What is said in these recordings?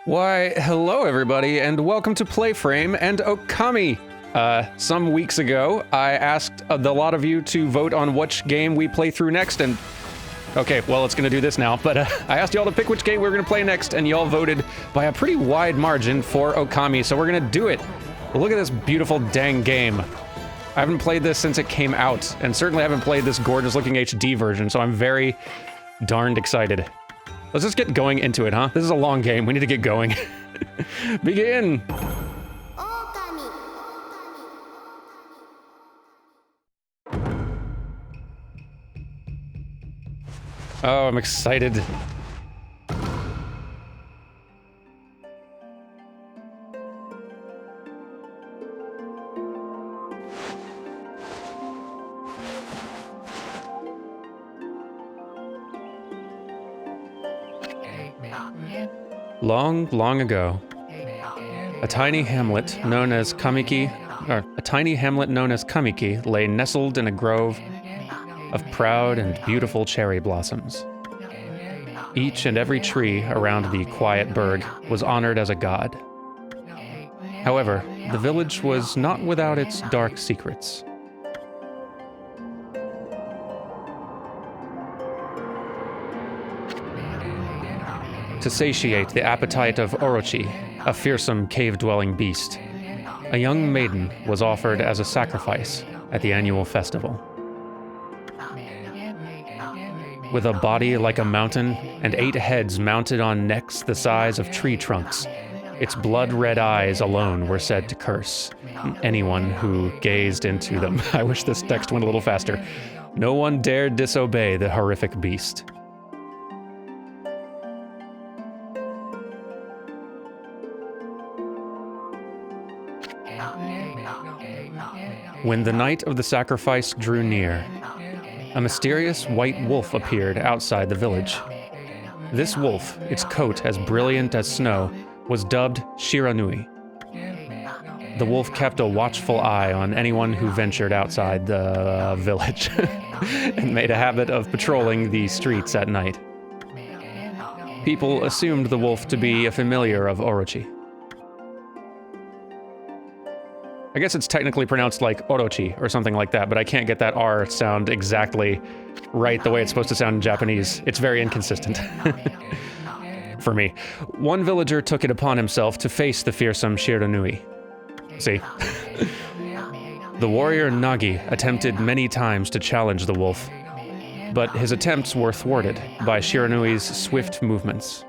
Why, hello everybody, and welcome to PlayFrame and Okami. Some weeks ago, I asked a lot of you to vote on which game we play through next, and... Okay, well, it's gonna do this now, but I asked y'all to pick which game we were gonna play next, and y'all voted by a pretty wide margin for Okami, so we're gonna do it. Look at this beautiful dang game. I haven't played this since it came out, and certainly haven't played this gorgeous-looking HD version, so I'm very darned excited. Let's just get going into it, huh? This is a long game. We need to get going. Begin! Okami. Oh, I'm excited. Long, long ago, a tiny hamlet known as Kamiki lay nestled in a grove of proud and beautiful cherry blossoms. Each and every tree around the quiet burg was honored as a god. However, the village was not without its dark secrets. To satiate the appetite of Orochi, a fearsome cave-dwelling beast, a young maiden was offered as a sacrifice at the annual festival. With a body like a mountain and 8 heads mounted on necks the size of tree trunks, its blood-red eyes alone were said to curse anyone who gazed into them. I wish this text went a little faster. No one dared disobey the horrific beast. When the night of the sacrifice drew near, a mysterious white wolf appeared outside the village. This wolf, its coat as brilliant as snow, was dubbed Shiranui. The wolf kept a watchful eye on anyone who ventured outside the village and made a habit of patrolling the streets at night. People assumed the wolf to be a familiar of Orochi. I guess it's technically pronounced like Orochi or something like that, but I can't get that R sound exactly right the way it's supposed to sound in Japanese. It's very inconsistent. For me. One villager took it upon himself to face the fearsome Shiranui. See? The warrior Nagi attempted many times to challenge the wolf, but his attempts were thwarted by Shiranui's swift movements.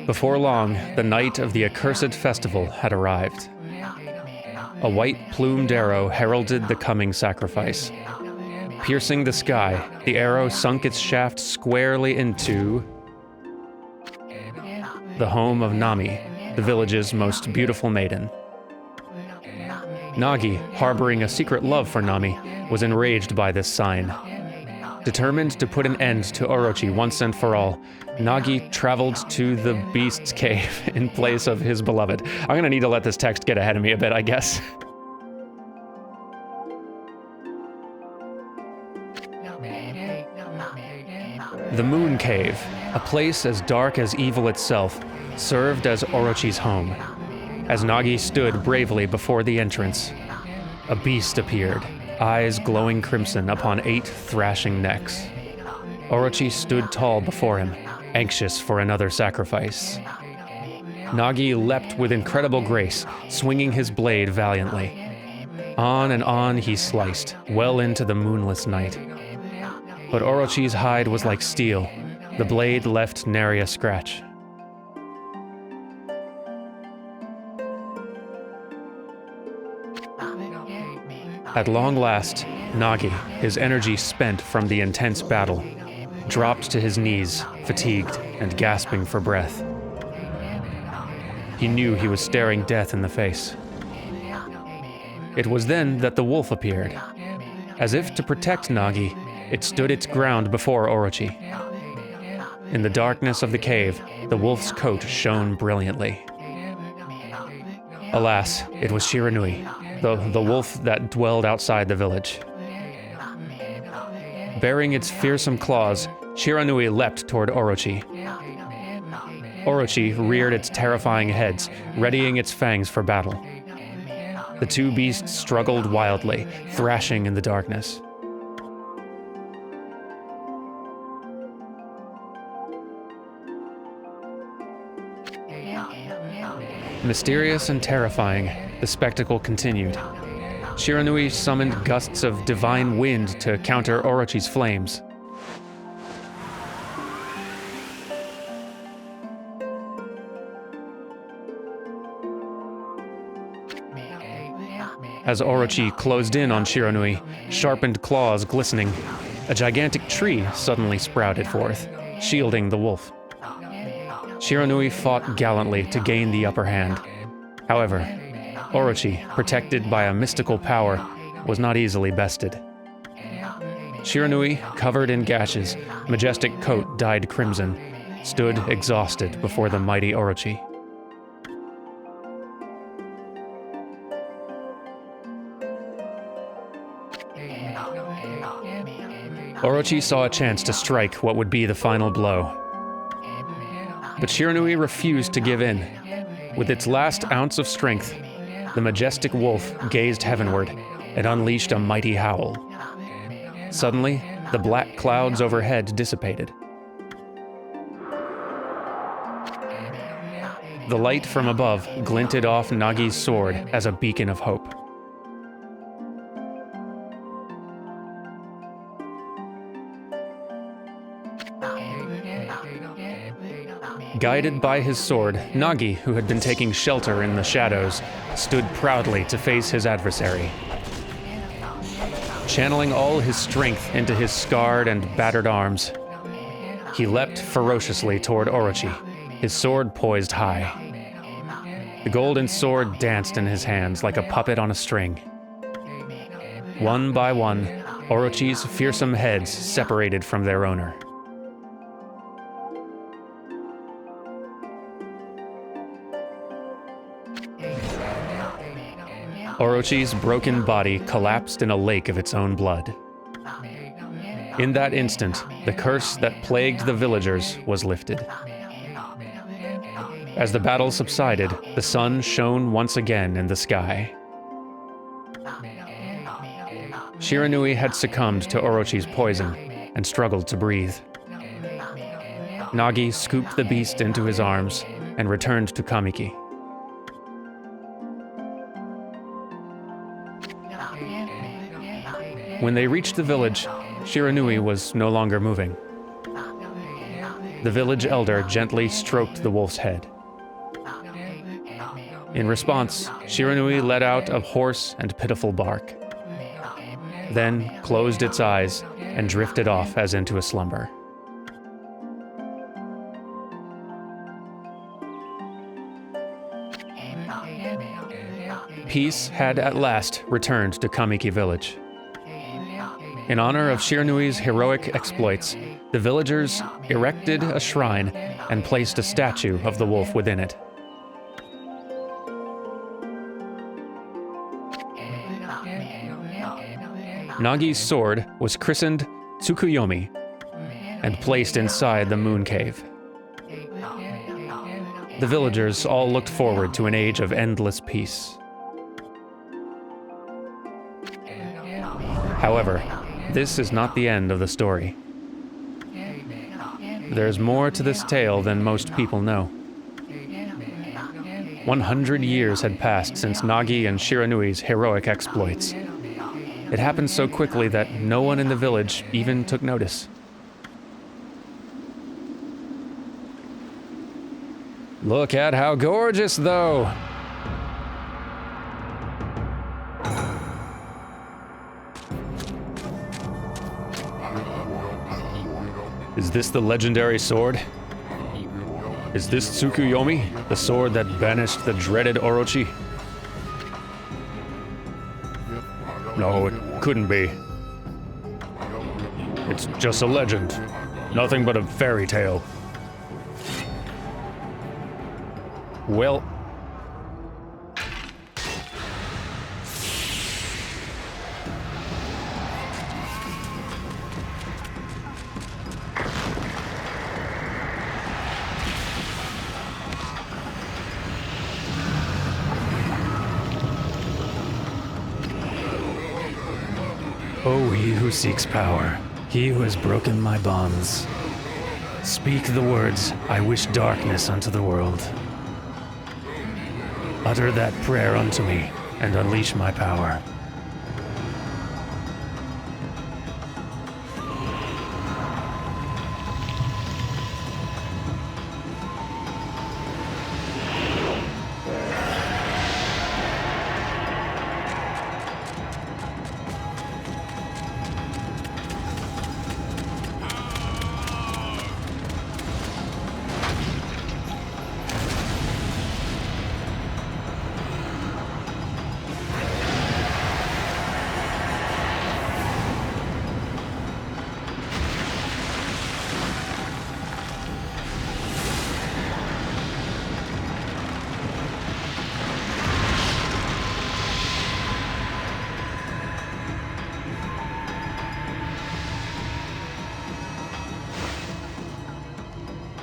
Before long, the night of the accursed festival had arrived. A white plumed arrow heralded the coming sacrifice. Piercing the sky, the arrow sunk its shaft squarely into the home of Nami, the village's most beautiful maiden. Nagi, harboring a secret love for Nami, was enraged by this sign. Determined to put an end to Orochi once and for all, Nagi traveled to the beast's cave in place of his beloved. I'm gonna need to let this text get ahead of me a bit, I guess. The Moon Cave, a place as dark as evil itself, served as Orochi's home. As Nagi stood bravely before the entrance, a beast appeared, eyes glowing crimson upon 8 thrashing necks. Orochi stood tall before him, anxious for another sacrifice. Nagi leapt with incredible grace, swinging his blade valiantly. On and on he sliced, well into the moonless night. But Orochi's hide was like steel. The blade left nary a scratch. At long last, Nagi, his energy spent from the intense battle, dropped to his knees, fatigued and gasping for breath. He knew he was staring death in the face. It was then that the wolf appeared. As if to protect Nagi, it stood its ground before Orochi. In the darkness of the cave, the wolf's coat shone brilliantly. Alas, it was Shiranui, the wolf that dwelled outside the village. Baring its fearsome claws, Shiranui leapt toward Orochi. Orochi reared its terrifying heads, readying its fangs for battle. The two beasts struggled wildly, thrashing in the darkness. Mysterious and terrifying, the spectacle continued. Shiranui summoned gusts of divine wind to counter Orochi's flames. As Orochi closed in on Shiranui, sharpened claws glistening, a gigantic tree suddenly sprouted forth, shielding the wolf. Shiranui fought gallantly to gain the upper hand. However, Orochi, protected by a mystical power, was not easily bested. Shiranui, covered in gashes, majestic coat dyed crimson, stood exhausted before the mighty Orochi. Orochi saw a chance to strike what would be the final blow. But Shiranui refused to give in. With its last ounce of strength, the majestic wolf gazed heavenward and unleashed a mighty howl. Suddenly, the black clouds overhead dissipated. The light from above glinted off Nagi's sword as a beacon of hope. Guided by his sword, Nagi, who had been taking shelter in the shadows, stood proudly to face his adversary. Channeling all his strength into his scarred and battered arms, he leapt ferociously toward Orochi, his sword poised high. The golden sword danced in his hands like a puppet on a string. One by one, Orochi's fearsome heads separated from their owner. Orochi's broken body collapsed in a lake of its own blood. In that instant, the curse that plagued the villagers was lifted. As the battle subsided, the sun shone once again in the sky. Shiranui had succumbed to Orochi's poison and struggled to breathe. Nagi scooped the beast into his arms and returned to Kamiki. When they reached the village, Shiranui was no longer moving. The village elder gently stroked the wolf's head. In response, Shiranui let out a hoarse and pitiful bark, then closed its eyes and drifted off as into a slumber. Peace had at last returned to Kamiki village. In honor of Shiranui's heroic exploits, the villagers erected a shrine and placed a statue of the wolf within it. Nagi's sword was christened Tsukuyomi and placed inside the moon cave. The villagers all looked forward to an age of endless peace. However, this is not the end of the story. There's more to this tale than most people know. 100 years had passed since Nagi and Shiranui's heroic exploits. It happened so quickly that no one in the village even took notice. Look at how gorgeous, though! Is this the legendary sword? Is this Tsukuyomi, the sword that banished the dreaded Orochi? No, it couldn't be. It's just a legend. Nothing but a fairy tale. Well... who seeks power, he who has broken my bonds. Speak the words, I wish darkness unto the world. Utter that prayer unto me, and unleash my power.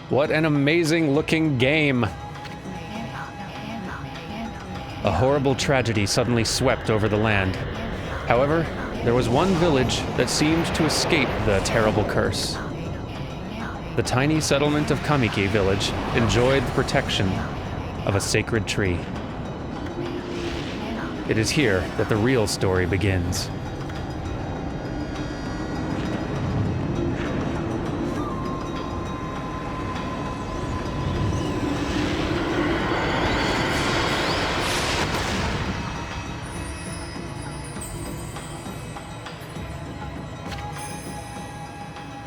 What an amazing looking game! A horrible tragedy suddenly swept over the land. However, there was one village that seemed to escape the terrible curse. The tiny settlement of Kamiki village enjoyed the protection of a sacred tree. It is here that the real story begins.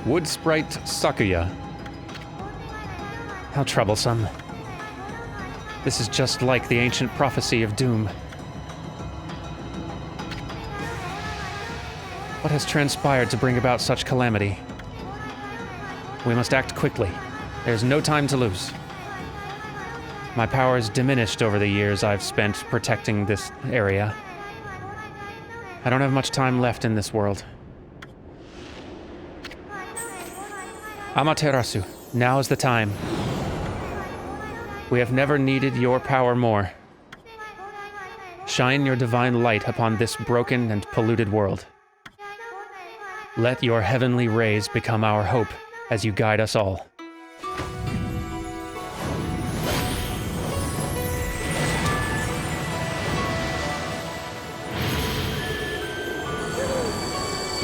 Wood Sprite Sakuya. How troublesome. This is just like the ancient prophecy of doom. What has transpired to bring about such calamity? We must act quickly. There's no time to lose. My powers diminished over the years I've spent protecting this area. I don't have much time left in this world. Amaterasu, now is the time. We have never needed your power more. Shine your divine light upon this broken and polluted world. Let your heavenly rays become our hope as you guide us all.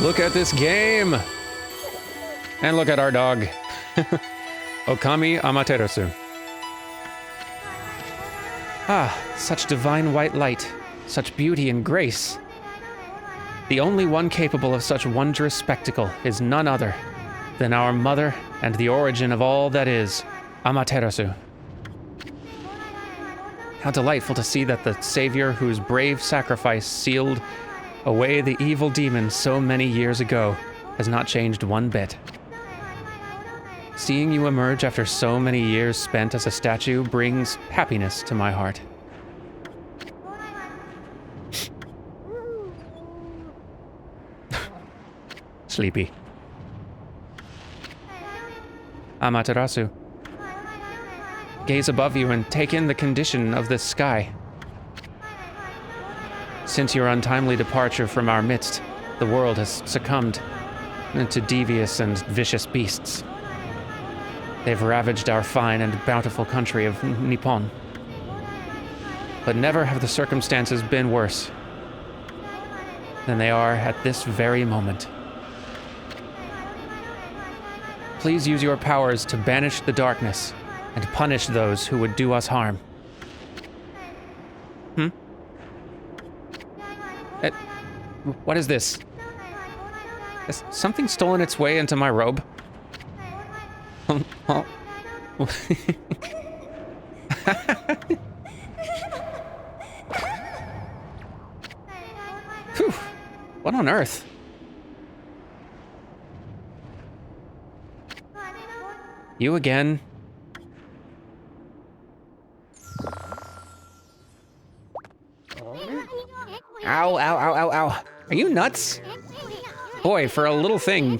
Look at this game! And look at our dog. Okami Amaterasu. Ah, such divine white light, such beauty and grace. The only one capable of such wondrous spectacle is none other than our mother and the origin of all that is, Amaterasu. How delightful to see that the savior whose brave sacrifice sealed away the evil demon so many years ago has not changed one bit. Seeing you emerge after so many years spent as a statue brings happiness to my heart. Sleepy. Amaterasu. Gaze above you and take in the condition of this sky. Since your untimely departure from our midst, the world has succumbed to devious and vicious beasts. They've ravaged our fine and bountiful country of Nippon. But never have the circumstances been worse than they are at this very moment. Please use your powers to banish the darkness and punish those who would do us harm. What is this? Has something stolen its way into my robe? Oh. Phew. What on earth? You again? Ow, ow, ow, ow, ow. Are you nuts? Boy, for a little thing,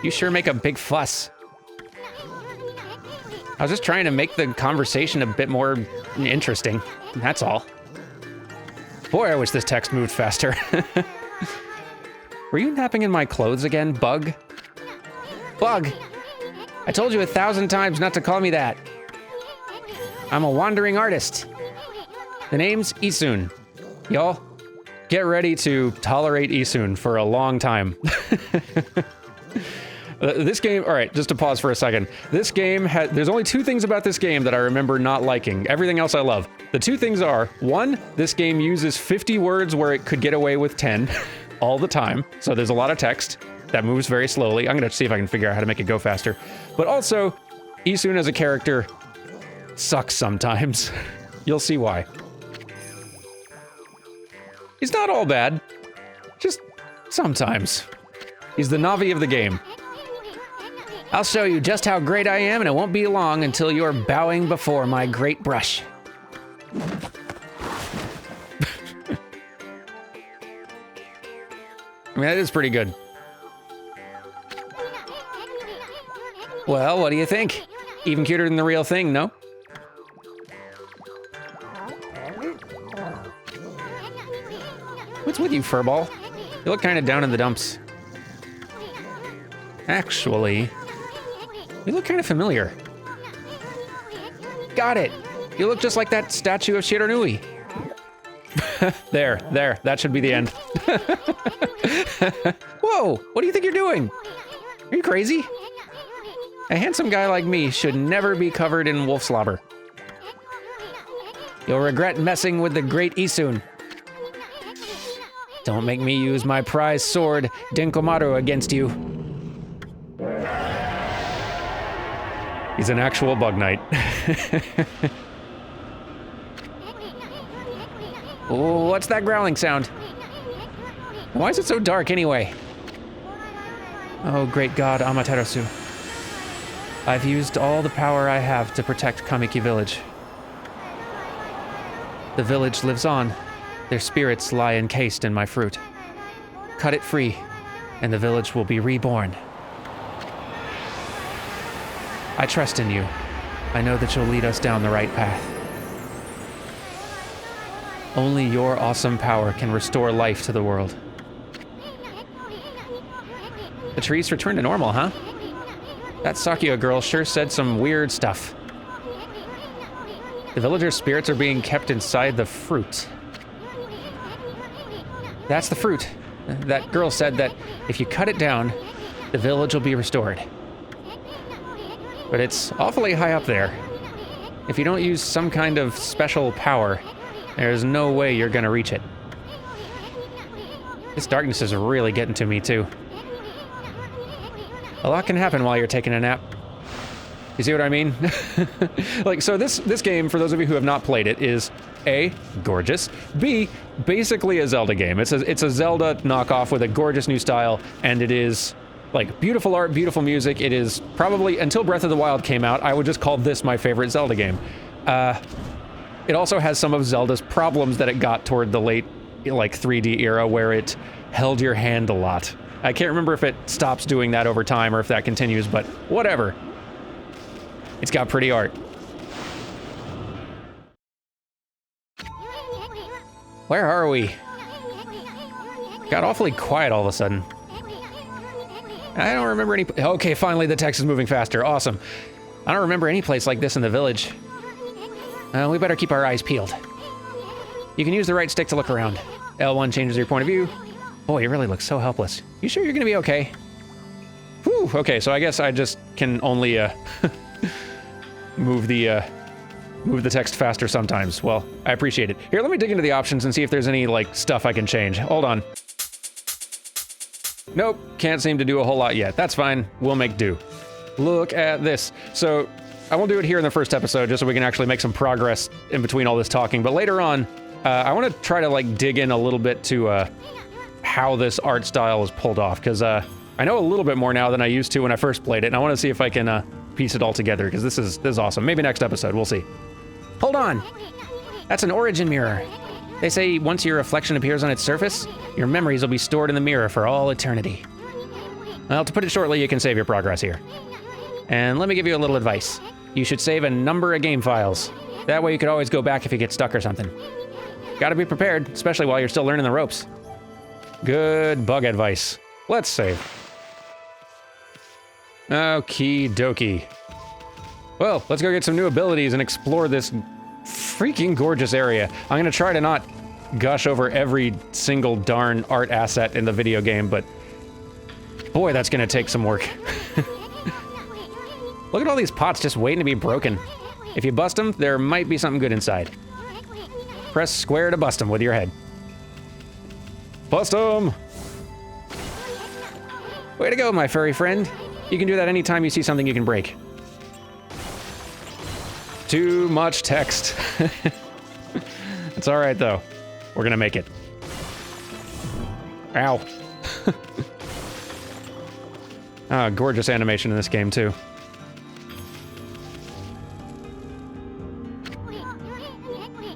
you sure make a big fuss. I was just trying to make the conversation a bit more interesting, that's all. Boy, I wish this text moved faster. Were you napping in my clothes again, Bug? Bug! I told you 1,000 times not to call me that. I'm a wandering artist. The name's Isun. Y'all, get ready to tolerate Isun for a long time. This game, all right, just to pause for a second. This game, there's only 2 things about this game that I remember not liking. Everything else I love. The 2 things are, 1, this game uses 50 words where it could get away with 10 all the time. So there's a lot of text that moves very slowly. I'm gonna see if I can figure out how to make it go faster. But also, Isun as a character sucks sometimes. You'll see why. He's not all bad, just sometimes. He's the Navi of the game. I'll show you just how great I am, and it won't be long until you're bowing before my great brush. I mean, that is pretty good. Well, what do you think? Even cuter than the real thing, no? What's with you, furball? You look kind of down in the dumps. Actually, you look kind of familiar. Got it! You look just like that statue of Shiranui. There, that should be the end. Whoa, what do you think you're doing? Are you crazy? A handsome guy like me should never be covered in wolf slobber. You'll regret messing with the great Isun. Don't make me use my prized sword, Denkomaru, against you. He's an actual bug knight. Oh, what's that growling sound? Why is it so dark anyway? Oh, great god, Amaterasu. I've used all the power I have to protect Kamiki Village. The village lives on. Their spirits lie encased in my fruit. Cut it free, and the village will be reborn. I trust in you. I know that you'll lead us down the right path. Only your awesome power can restore life to the world. The trees return to normal, huh? That Sakia girl sure said some weird stuff. The villagers' spirits are being kept inside the fruit. That's the fruit. That girl said that if you cut it down, the village will be restored. But it's awfully high up there. If you don't use some kind of special power, there's no way you're gonna reach it. This darkness is really getting to me, too. A lot can happen while you're taking a nap. You see what I mean? Like, so this game, for those of you who have not played it, is A, gorgeous, B, basically a Zelda game. It's a Zelda knockoff with a gorgeous new style, and it is, like, beautiful art, beautiful music. It is probably, until Breath of the Wild came out, I would just call this my favorite Zelda game. It also has some of Zelda's problems that it got toward the late, like, 3D era, where it held your hand a lot. I can't remember if it stops doing that over time or if that continues, but whatever. It's got pretty art. Where are we? Got awfully quiet all of a sudden. I don't remember any... Okay, finally the text is moving faster. Awesome. I don't remember any place like this in the village. We better keep our eyes peeled. You can use the right stick to look around. L1 changes your point of view. Boy, you really look so helpless. You sure you're gonna be okay? Whew, okay, so I guess I just can only, move the text faster sometimes. Well, I appreciate it. Here, let me dig into the options and see if there's any, like, stuff I can change. Hold on. Nope, can't seem to do a whole lot yet. That's fine, we'll make do. Look at this. So, I won't do it here in the first episode, just so we can actually make some progress in between all this talking, but later on, I want to try to, like, dig in a little bit to, how this art style is pulled off, because I know a little bit more now than I used to when I first played it, and I want to see if I can piece it all together, because this is awesome. Maybe next episode, we'll see. Hold on! That's an origin mirror. They say once your reflection appears on its surface, your memories will be stored in the mirror for all eternity. Well, to put it shortly, you can save your progress here. And let me give you a little advice. You should save a number of game files. That way you could always go back if you get stuck or something. Gotta be prepared, especially while you're still learning the ropes. Good bug advice. Let's save. Okie dokie. Well, let's go get some new abilities and explore this freaking gorgeous area. I'm gonna try to not gush over every single darn art asset in the video game, but boy, that's gonna take some work. Look at all these pots just waiting to be broken. If you bust them, there might be something good inside. Press square to bust them with your head. Bust them! Way to go, my furry friend. You can do that anytime you see something you can break. Too much text. It's all right, though. We're gonna make it. Ow. Ah, gorgeous animation in this game, too.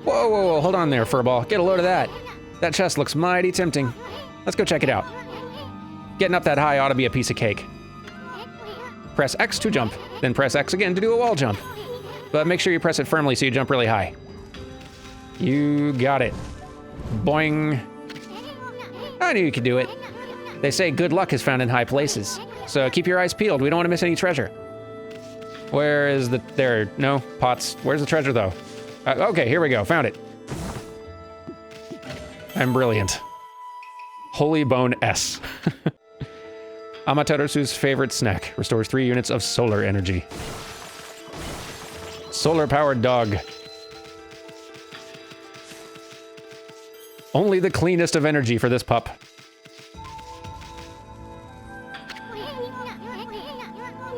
Whoa, whoa, whoa, hold on there, furball. Get a load of that. That chest looks mighty tempting. Let's go check it out. Getting up that high ought to be a piece of cake. Press X to jump, then press X again to do a wall jump. But make sure you press it firmly so you jump really high. You got it. Boing. I knew you could do it. They say good luck is found in high places. So keep your eyes peeled, we don't want to miss any treasure. Where is the... there, no, pots. Where's the treasure, though? Okay, here we go, found it. I'm brilliant. Holy Bone S. Amaterasu's favorite snack. Restores 3 units of solar energy. Solar-powered dog. Only the cleanest of energy for this pup.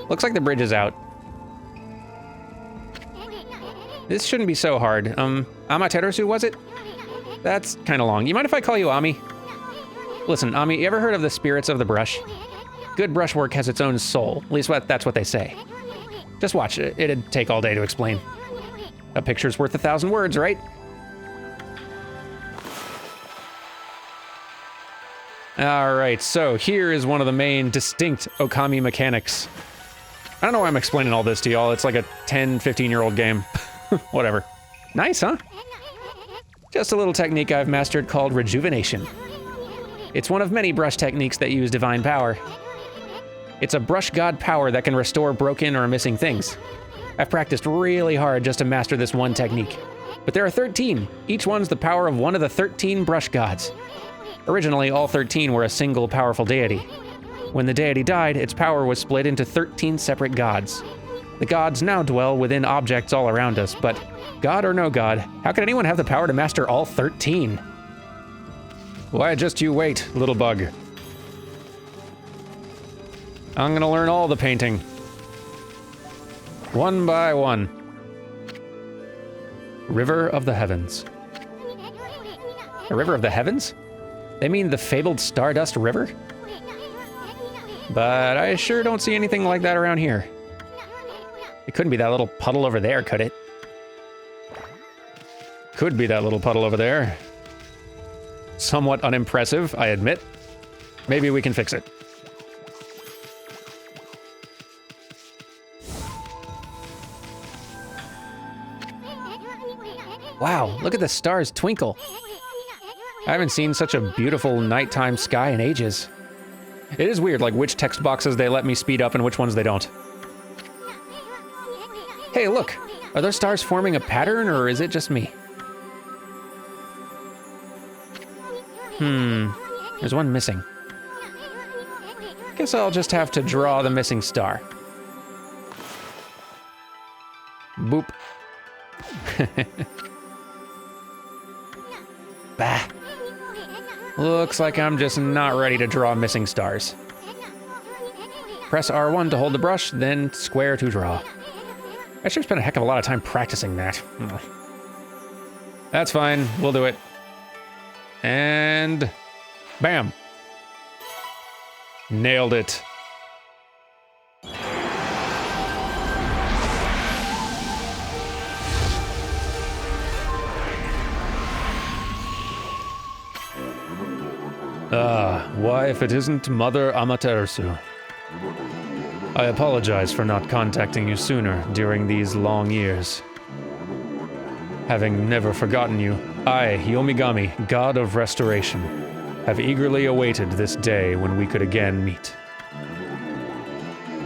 Looks like the bridge is out. This shouldn't be so hard. Amaterasu, was it? That's kind of long. You mind if I call you Ami? Listen, Ami, you ever heard of the spirits of the brush? Good brushwork has its own soul. At least that's what they say. Just watch. It'd take all day to explain. A picture's worth 1,000 words, right? Alright, so here is one of the main distinct Okami mechanics. I don't know why I'm explaining all this to y'all. It's like a 10, 15-year-old game. Whatever. Nice, huh? Just a little technique I've mastered called rejuvenation. It's one of many brush techniques that use divine power. It's a brush god power that can restore broken or missing things. I've practiced really hard just to master this one technique. But there are 13. Each one's the power of one of the 13 brush gods. Originally, all 13 were a single powerful deity. When the deity died, its power was split into 13 separate gods. The gods now dwell within objects all around us, but god or no god, how could anyone have the power to master all 13? Why, just you wait, little bug. I'm gonna learn all the painting. One by one. River of the Heavens. A river of the heavens? They mean the fabled Stardust River? But I sure don't see anything like that around here. It couldn't be that little puddle over there, could it? Could be that little puddle over there. Somewhat unimpressive, I admit. Maybe we can fix it. Wow, look at the stars twinkle. I haven't seen such a beautiful nighttime sky in ages. It is weird, like which text boxes they let me speed up and which ones they don't. Hey, look! Are those stars forming a pattern, or is it just me? There's one missing. Guess I'll just have to draw the missing star. Boop. Bah. Looks like I'm just not ready to draw missing stars. Press R1 to hold the brush, then square to draw. I should spend a heck of a lot of time practicing that. That's fine, we'll do it. And... bam! Nailed it. Why if it isn't Mother Amaterasu? I apologize for not contacting you sooner during these long years. Having never forgotten you, I, Yomigami, God of Restoration, have eagerly awaited this day when we could again meet.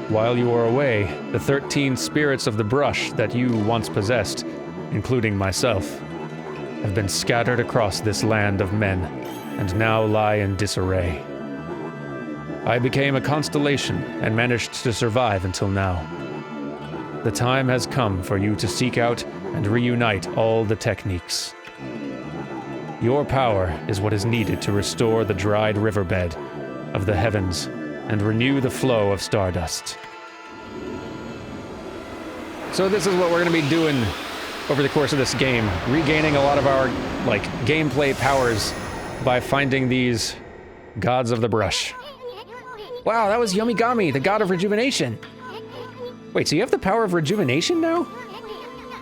While you are away, the 13 spirits of the brush that you once possessed, including myself, have been scattered across this land of men, and now lie in disarray. I became a constellation and managed to survive until now. The time has come for you to seek out and reunite all the techniques. Your power is what is needed to restore the dried riverbed of the heavens and renew the flow of stardust. So this is what we're going to be doing over the course of this game, regaining a lot of our, like, gameplay powers by finding these gods of the brush. Wow, that was Yomigami, the god of rejuvenation. Wait, so you have the power of rejuvenation now?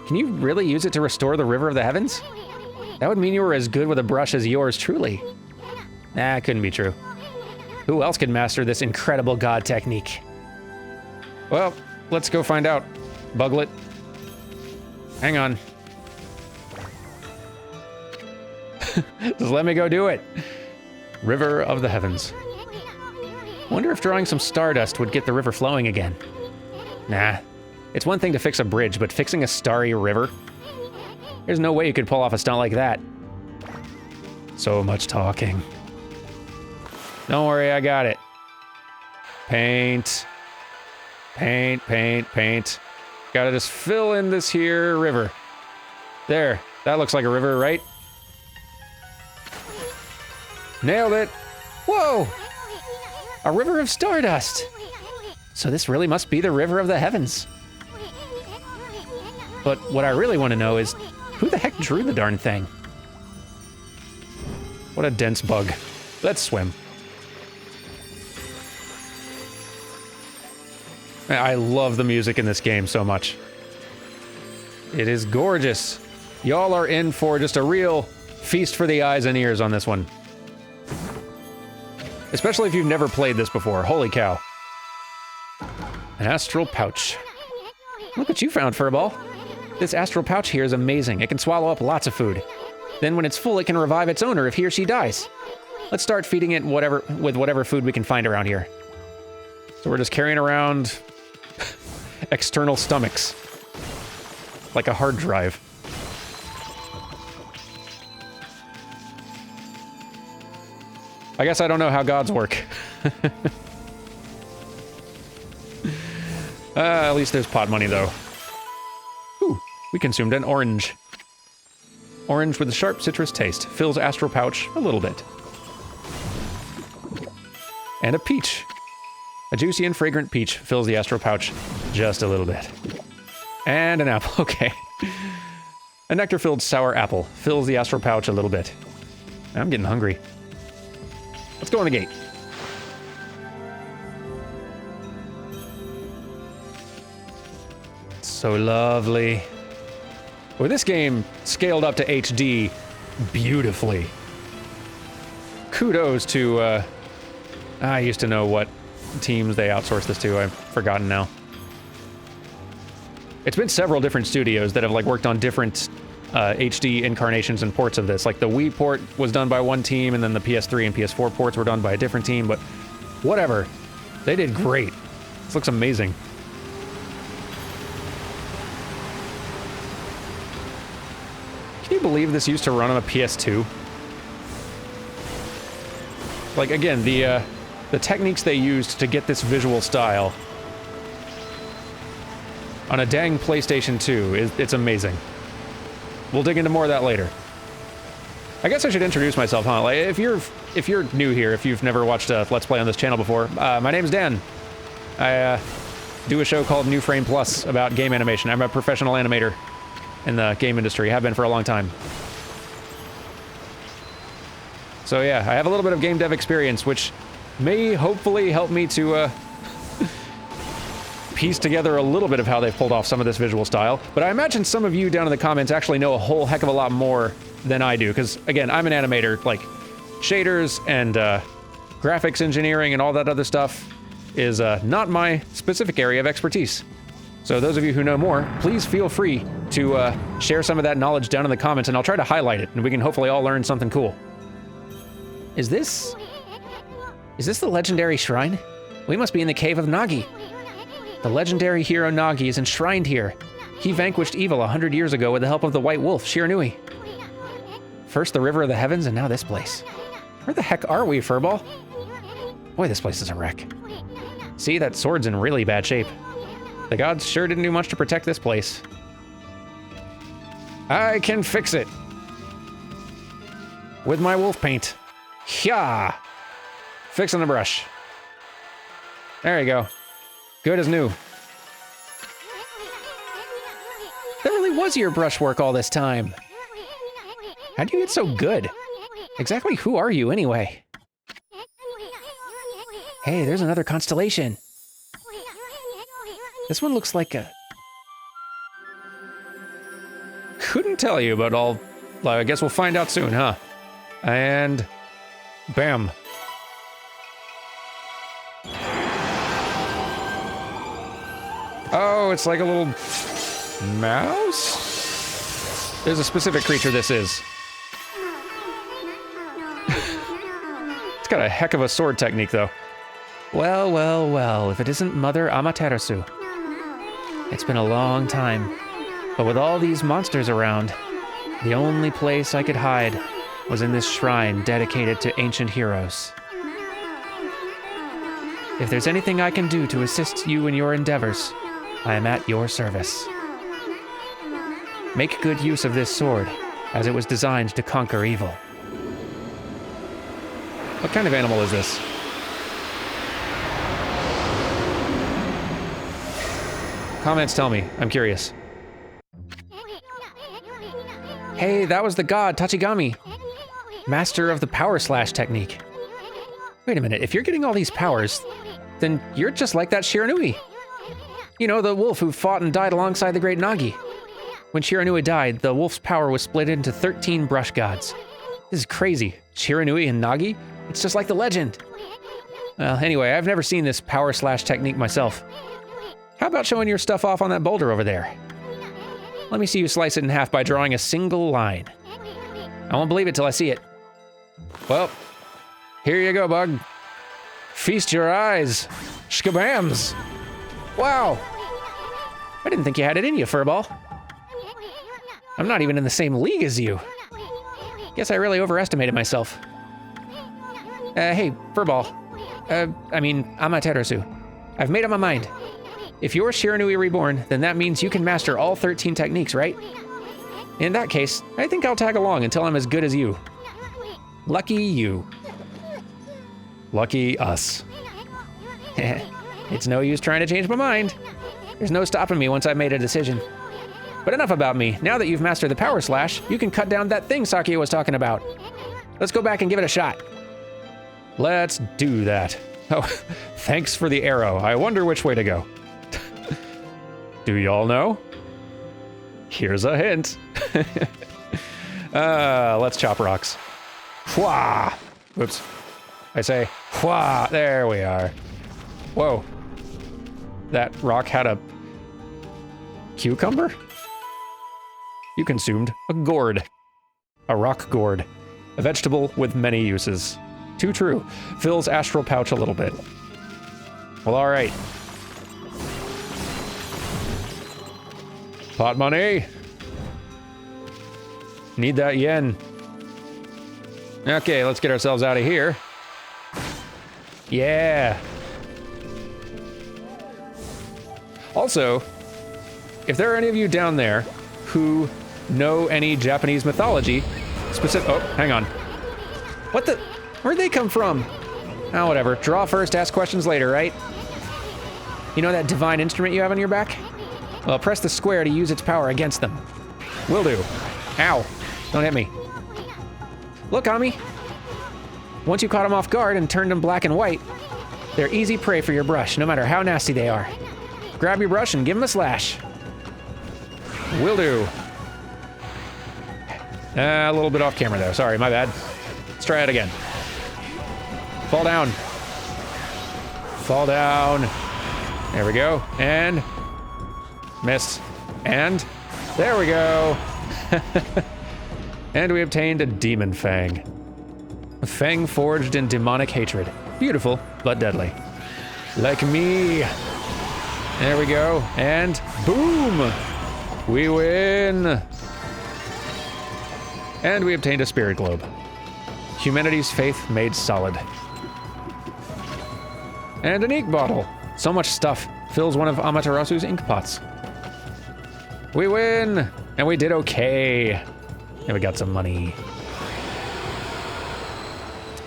Can you really use it to restore the river of the heavens? That would mean you were as good with a brush as yours truly. Nah, it couldn't be true. Who else could master this incredible god technique? Well, let's go find out. Buglet. Hang on. Just let me go do it. River of the heavens. Wonder if drawing some stardust would get the river flowing again. Nah. It's one thing to fix a bridge, but fixing a starry river? There's no way you could pull off a stunt like that. So much talking. Don't worry, I got it. Paint. Paint, paint, paint. Gotta just fill in this here river. There. That looks like a river, right? Nailed it. Whoa! A river of stardust. So this really must be the river of the heavens. But what I really want to know is, who the heck drew the darn thing? What a dense bug. Let's swim. I love the music in this game so much. It is gorgeous. Y'all are in for just a real feast for the eyes and ears on this one. Especially if you've never played this before. Holy cow. An astral pouch. Look what you found, Furball. This astral pouch here is amazing. It can swallow up lots of food. Then when it's full, it can revive its owner if he or she dies. Let's start feeding it with whatever food we can find around here. So we're just carrying around external stomachs. Like a hard drive. I guess I don't know how gods work. At least there's pot money, though. Ooh, we consumed an orange. Orange with a sharp citrus taste. Fills astral pouch a little bit. And a peach. A juicy and fragrant peach fills the astral pouch just a little bit. And an apple, okay. A nectar-filled sour apple fills the astral pouch a little bit. I'm getting hungry. Let's go on the gate. So lovely. Well, this game scaled up to HD beautifully. Kudos to, I used to know what teams they outsourced this to. I've forgotten now. It's been several different studios that have like worked on different HD incarnations and ports of this. Like the Wii port was done by one team, and then the PS3 and PS4 ports were done by a different team, but whatever. They did great. This looks amazing. Can you believe this used to run on a PS2? Like, again, the techniques they used to get this visual style on a dang PlayStation 2, it's amazing. We'll dig into more of that later. I guess I should introduce myself, huh? Like, if you're new here, if you've never watched a Let's Play on this channel before, my name's Dan. I do a show called New Frame Plus about game animation. I'm a professional animator in the game industry. Have been for a long time. So yeah, I have a little bit of game dev experience, which may hopefully help me to piece together a little bit of how they've pulled off some of this visual style. But I imagine some of you down in the comments actually know a whole heck of a lot more than I do, because again, I'm an animator. Like, shaders and graphics engineering and all that other stuff is not my specific area of expertise. So those of you who know more, please feel free to share some of that knowledge down in the comments, and I'll try to highlight it, and we can hopefully all learn something cool. Is this the legendary shrine? We must be in the cave of Nagi. The legendary hero Nagi is enshrined here. He vanquished evil 100 years ago with the help of the White Wolf, Shiranui. First the River of the Heavens, and now this place. Where the heck are we, Furball? Boy, this place is a wreck. See, that sword's in really bad shape. The gods sure didn't do much to protect this place. I can fix it. With my wolf paint. Hyah! Fixing the brush. There you go. Good as new. That really was your brushwork all this time. How'd you get so good? Exactly who are you, anyway? Hey, there's another constellation. This one looks like a... Couldn't tell you, but I guess we'll find out soon, huh? And... bam. Oh, it's like a little... mouse? There's a specific creature this is. It's got a heck of a sword technique, though. Well, well, well, if it isn't Mother Amaterasu. It's been a long time, but with all these monsters around, the only place I could hide was in this shrine dedicated to ancient heroes. If there's anything I can do to assist you in your endeavors, I am at your service. Make good use of this sword, as it was designed to conquer evil. What kind of animal is this? Comments tell me. I'm curious. Hey, that was the god, Tachigami. Master of the power slash technique. Wait a minute, if you're getting all these powers, then you're just like that Shiranui. You know, the wolf who fought and died alongside the great Nagi. When Shiranui died, the wolf's power was split into 13 brush gods. This is crazy. Shiranui and Nagi? It's just like the legend. Well, anyway, I've never seen this power slash technique myself. How about showing your stuff off on that boulder over there? Let me see you slice it in half by drawing a single line. I won't believe it till I see it. Well, here you go, bug. Feast your eyes. Shkabams. Wow. I didn't think you had it in you, Furball. I'm not even in the same league as you. Guess I really overestimated myself. Hey, Furball. Amaterasu. I've made up my mind. If you're Shiranui Reborn, then that means you can master all 13 techniques, right? In that case, I think I'll tag along until I'm as good as you. Lucky you. Lucky us. It's no use trying to change my mind. There's no stopping me once I've made a decision. But enough about me. Now that you've mastered the power slash, you can cut down that thing Sakia was talking about. Let's go back and give it a shot. Let's do that. Oh, thanks for the arrow. I wonder which way to go. Do y'all know? Here's a hint. Let's chop rocks. Hwah! Oops. I say, hwah! There we are. Whoa. That rock had a cucumber? You consumed a gourd. A rock gourd. A vegetable with many uses. Too true. Fills astral pouch a little bit. Well, all right. Pot money. Need that yen. Okay, let's get ourselves out of here. Yeah. Also, if there are any of you down there who know any Japanese mythology, oh, hang on. What the? Where'd they come from? Oh, whatever. Draw first, ask questions later, right? You know that divine instrument you have on your back? Well, press the square to use its power against them. Will do. Ow. Don't hit me. Look, Okami. Once you caught them off guard and turned them black and white, they're easy prey for your brush, no matter how nasty they are. Grab your brush and give them a slash. Will do. A little bit off camera, though. Sorry, my bad. Let's try it again. Fall down. Fall down. There we go. And... missed. And... there we go. And we obtained a demon fang. Fang forged in demonic hatred. Beautiful, but deadly. Like me. There we go. And boom! We win! And we obtained a spirit globe. Humanity's faith made solid. And an ink bottle. So much stuff. Fills one of Amaterasu's ink pots. We win! And we did okay. And we got some money.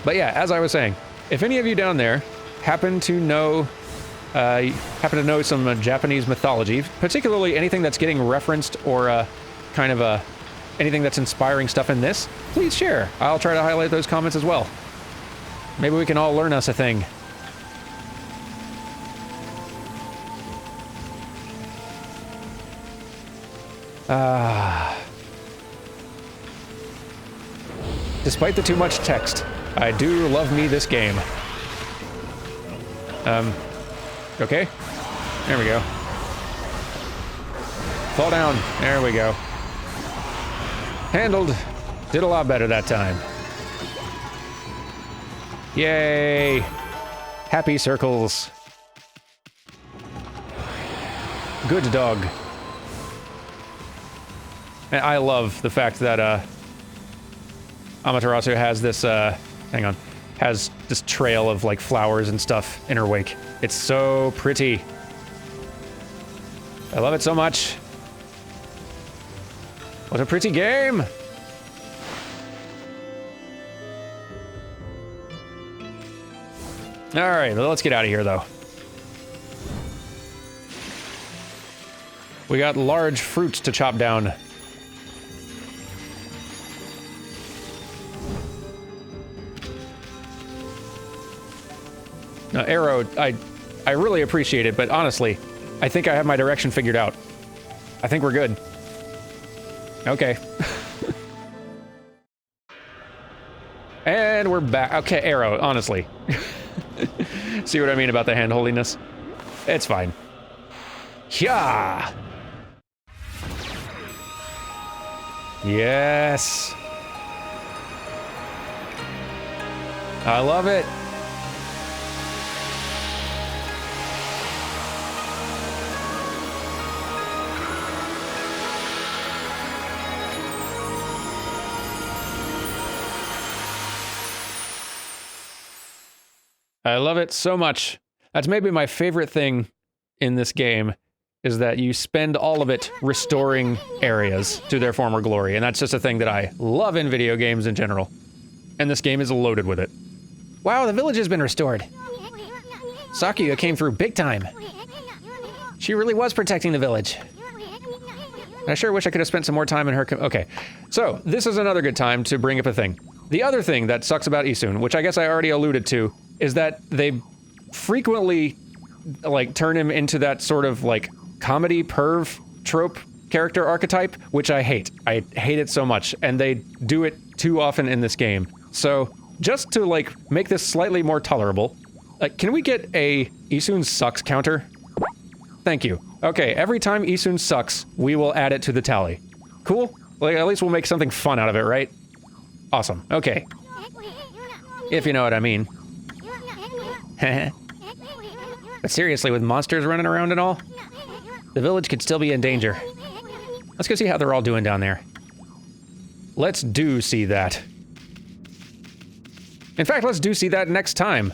But yeah, as I was saying, if any of you down there happen to know some Japanese mythology, particularly anything that's getting referenced or anything that's inspiring stuff in this, please share. I'll try to highlight those comments as well. Maybe we can all learn us a thing. Despite the too much text, I do love me this game. Okay. There we go. Fall down. There we go. Handled. Did a lot better that time. Yay! Happy circles. Good dog. And I love the fact that, Amaterasu has this, has this trail of, like, flowers and stuff in her wake. It's so pretty. I love it so much. What a pretty game! Alright, well, let's get out of here, though. We got large fruits to chop down. Now, arrow, I really appreciate it, but honestly, I think I have my direction figured out. I think we're good. Okay. And we're back. Okay, arrow, honestly. See what I mean about the hand-holdiness? It's fine. Yeah. Yes. I love it. I love it so much. That's maybe my favorite thing in this game, is that you spend all of it restoring areas to their former glory, and that's just a thing that I love in video games in general. And this game is loaded with it. Wow, the village has been restored. Sakuya came through big time. She really was protecting the village. I sure wish I could have spent some more time in her okay, so this is another good time to bring up a thing. The other thing that sucks about Isun, which I guess I already alluded to, is that they frequently, like, turn him into that sort of, like, comedy perv trope character archetype, which I hate. I hate it so much, and they do it too often in this game. So, just to, like, make this slightly more tolerable, can we get a Isun sucks counter? Thank you. Okay, every time Isun sucks, we will add it to the tally. Cool? Like, at least we'll make something fun out of it, right? Awesome. Okay. If you know what I mean. But seriously, with monsters running around and all, the village could still be in danger. Let's go see how they're all doing down there. Let's do see that. In fact, let's do see that next time.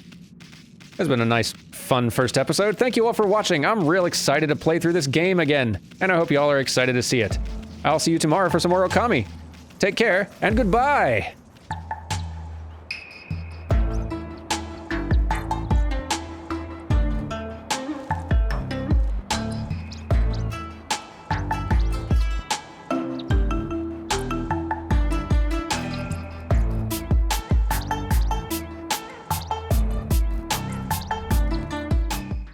It's been a nice, fun first episode. Thank you all for watching. I'm real excited to play through this game again, and I hope you all are excited to see it. I'll see you tomorrow for some more Okami. Take care, and goodbye!